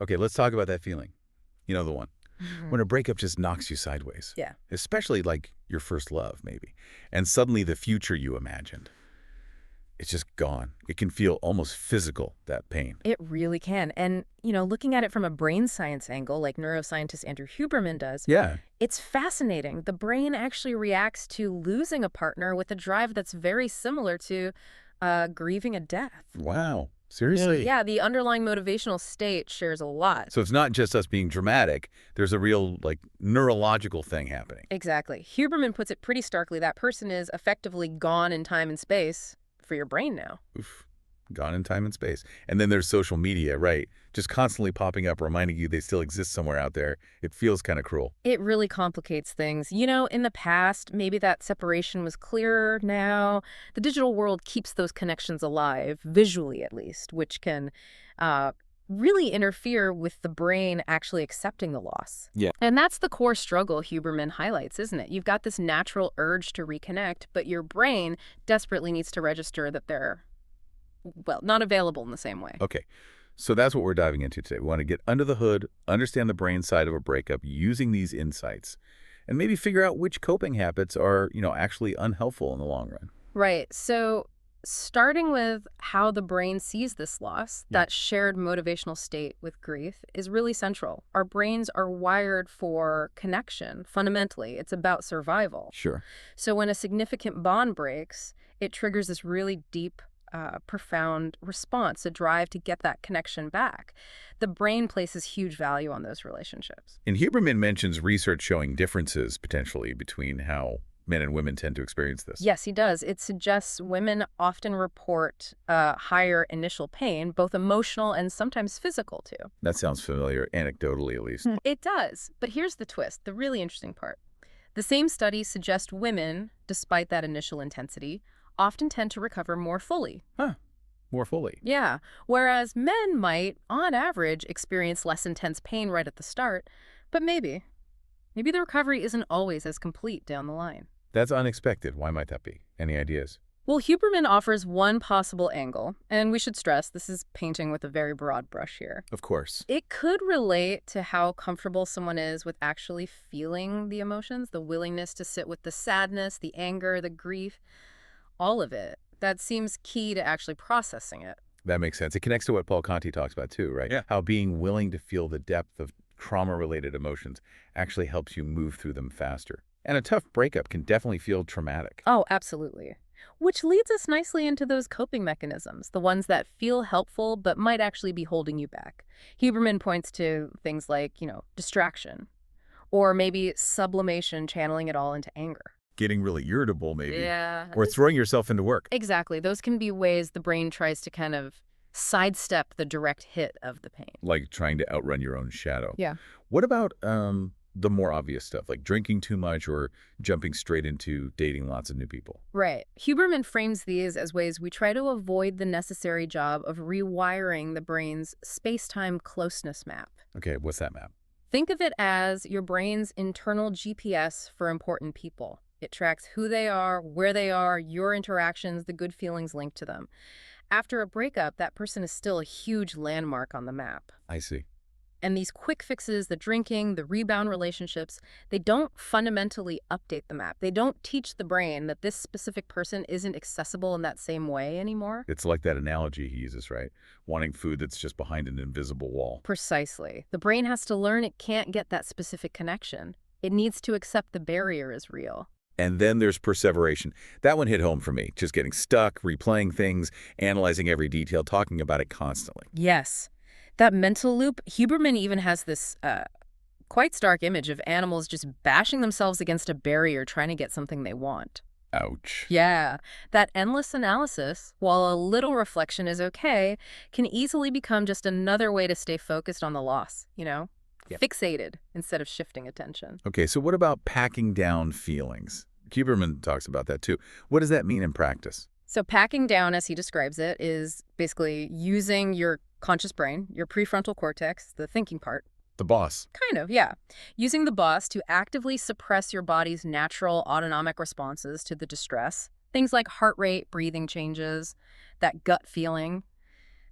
Okay, let's talk about that feeling. You know the one. Mhm. When a breakup just knocks you sideways. Yeah. Especially like your first love, maybe. And suddenly the future you imagined, it's just gone. It can feel almost physical, that pain. It really can. And, looking at it from a brain science angle, like neuroscientist Andrew Huberman does, Yeah. it's fascinating. The brain actually reacts to losing a partner with a drive that's very similar to grieving a death. Wow. Seriously? Yeah, the underlying motivational state shares a lot. So it's not just us being dramatic. There's a real, like, neurological thing happening. Exactly. Huberman puts it pretty starkly. That person is effectively gone in time and space for your brain now. Oof. Gone in time and space. And then there's social media, right? Just constantly popping up, reminding you they still exist somewhere out there. It feels kind of cruel. It really complicates things. In the past, maybe that separation was clearer. Now, the digital world keeps those connections alive, visually at least, which can uh, really interfere with the brain actually accepting the loss. Yeah. And that's the core struggle Huberman highlights, isn't it? You've got this natural urge to reconnect, but your brain desperately needs to register that they're, well, not available in the same way. Okay. So that's what we're diving into today. We want to get under the hood, understand the brain side of a breakup using these insights, and maybe figure out which coping habits are, actually unhelpful in the long run. Right. So starting with how the brain sees this loss, Yeah. that shared motivational state with grief, is really central. Our brains are wired for connection, fundamentally. It's about survival. Sure. So when a significant bond breaks, it triggers this really deep, profound response, a drive to get that connection back. The brain places huge value on those relationships. And Huberman mentions research showing differences potentially between how men and women tend to experience this. Yes, he does. It suggests women often report higher initial pain, both emotional and sometimes physical, too. That sounds familiar, anecdotally at least. It does. But here's the twist, the really interesting part. The same studies suggest women, despite that initial intensity, often tend to recover more fully. Huh. More fully. Yeah. Whereas men might, on average, experience less intense pain right at the start, but maybe the recovery isn't always as complete down the line. That's unexpected. Why might that be? Any ideas? Well, Huberman offers one possible angle, and we should stress this is painting with a very broad brush here. Of course. It could relate to how comfortable someone is with actually feeling the emotions, the willingness to sit with the sadness, the anger, the grief, all of it. That seems key to actually processing it. That makes sense. It connects to what Paul Conti talks about too, right? Yeah. How being willing to feel the depth of trauma-related emotions actually helps you move through them faster. And a tough breakup can definitely feel traumatic. Oh, absolutely. Which leads us nicely into those coping mechanisms, the ones that feel helpful but might actually be holding you back. Huberman points to things like, distraction, or maybe sublimation, channeling it all into anger. Getting really irritable, maybe. Yeah. Or throwing yourself into work. Exactly. Those can be ways the brain tries to kind of sidestep the direct hit of the pain. Like trying to outrun your own shadow. Yeah. What about the more obvious stuff, like drinking too much or jumping straight into dating lots of new people? Right. Huberman frames these as ways we try to avoid the necessary job of rewiring the brain's space-time closeness map. Okay, what's that map? Think of it as your brain's internal GPS for important people. It tracks who they are, where they are, your interactions, the good feelings linked to them. After a breakup, that person is still a huge landmark on the map. I see. And these quick fixes, the drinking, the rebound relationships, they don't fundamentally update the map. They don't teach the brain that this specific person isn't accessible in that same way anymore. It's like that analogy he uses, right? Wanting food that's just behind an invisible wall. Precisely. The brain has to learn it can't get that specific connection. It needs to accept the barrier is real. And then there's perseveration. That one hit home for me. Just getting stuck, replaying things, analyzing every detail, talking about it constantly. Yes. That mental loop, Huberman even has this quite stark image of animals just bashing themselves against a barrier trying to get something they want. Ouch. Yeah, that endless analysis, while a little reflection is okay, can easily become just another way to stay focused on the loss, Yep. Fixated instead of shifting attention. Okay, so what about packing down feelings? Huberman talks about that too. What does that mean in practice? So packing down, as he describes it, is basically using your conscious brain, your prefrontal cortex, the thinking part. The boss. Kind of, yeah. Using the boss to actively suppress your body's natural autonomic responses to the distress. Things like heart rate, breathing changes, that gut feeling.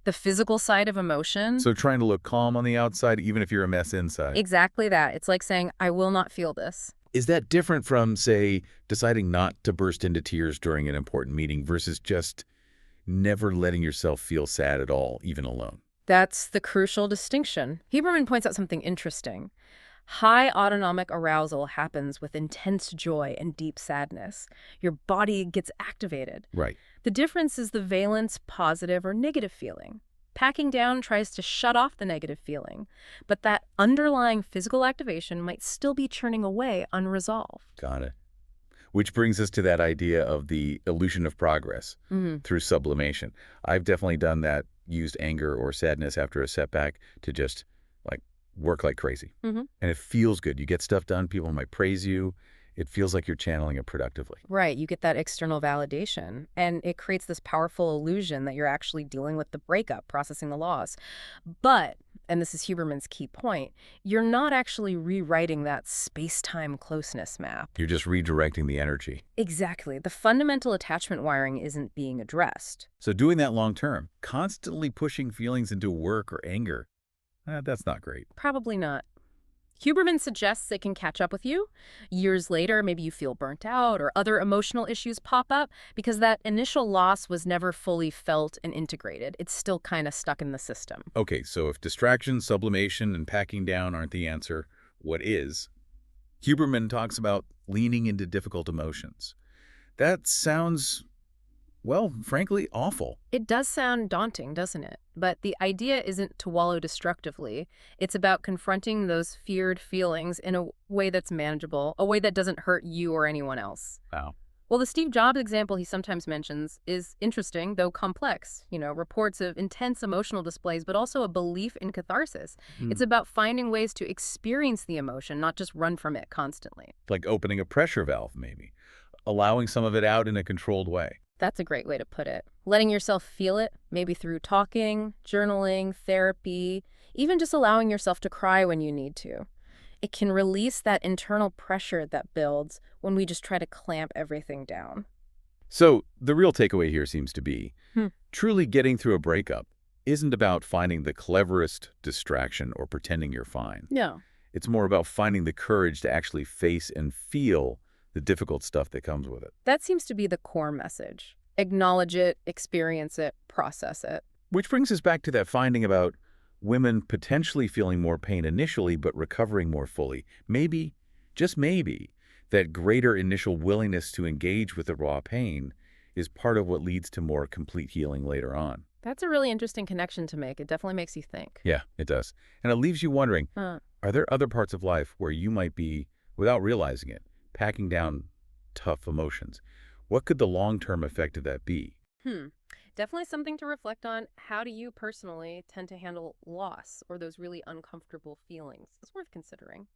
The physical side of emotion. So trying to look calm on the outside, even if you're a mess inside. Exactly that. It's like saying, I will not feel this. Is that different from, say, deciding not to burst into tears during an important meeting versus just never letting yourself feel sad at all, even alone? That's the crucial distinction. Huberman points out something interesting. High autonomic arousal happens with intense joy and deep sadness. Your body gets activated. Right. The difference is the valence, positive or negative feeling. Packing down tries to shut off the negative feeling, but that underlying physical activation might still be churning away unresolved. Got it. Which brings us to that idea of the illusion of progress through sublimation. I've definitely done that, used anger or sadness after a setback to just like work like crazy. And it feels good. You get stuff done. People might praise you. It feels like you're channeling it productively. Right, you get that external validation, and it creates this powerful illusion that you're actually dealing with the breakup, processing the loss. But, and this is Huberman's key point, you're not actually rewriting that space-time closeness map. You're just redirecting the energy. Exactly. The fundamental attachment wiring isn't being addressed. So doing that long term, constantly pushing feelings into work or anger, that's not great. Probably not. Huberman suggests it can catch up with you. Years later, maybe you feel burnt out or other emotional issues pop up because that initial loss was never fully felt and integrated. It's still kind of stuck in the system. Okay, so if distraction, sublimation, and packing down aren't the answer, what is? Huberman talks about leaning into difficult emotions. That sounds, well, frankly, awful. It does sound daunting, doesn't it? But the idea isn't to wallow destructively. It's about confronting those feared feelings in a way that's manageable, a way that doesn't hurt you or anyone else. Wow. Well, the Steve Jobs example he sometimes mentions is interesting, though complex. Reports of intense emotional displays, but also a belief in catharsis. It's about finding ways to experience the emotion, not just run from it constantly. Like opening a pressure valve, maybe. Allowing some of it out in a controlled way. That's a great way to put it. Letting yourself feel it, maybe through talking, journaling, therapy, even just allowing yourself to cry when you need to. It can release that internal pressure that builds when we just try to clamp everything down. So the real takeaway here seems to be, truly getting through a breakup isn't about finding the cleverest distraction or pretending you're fine. No. It's more about finding the courage to actually face and feel the difficult stuff that comes with it. That seems to be the core message. Acknowledge it, experience it, process it. Which brings us back to that finding about women potentially feeling more pain initially but recovering more fully. Maybe, just maybe, that greater initial willingness to engage with the raw pain is part of what leads to more complete healing later on. That's a really interesting connection to make. It definitely makes you think. Yeah, it does. And it leaves you wondering, are there other parts of life where you might be, without realizing it, packing down tough emotions? What could the long-term effect of that be? Definitely something to reflect on. How do you personally tend to handle loss or those really uncomfortable feelings? It's worth considering.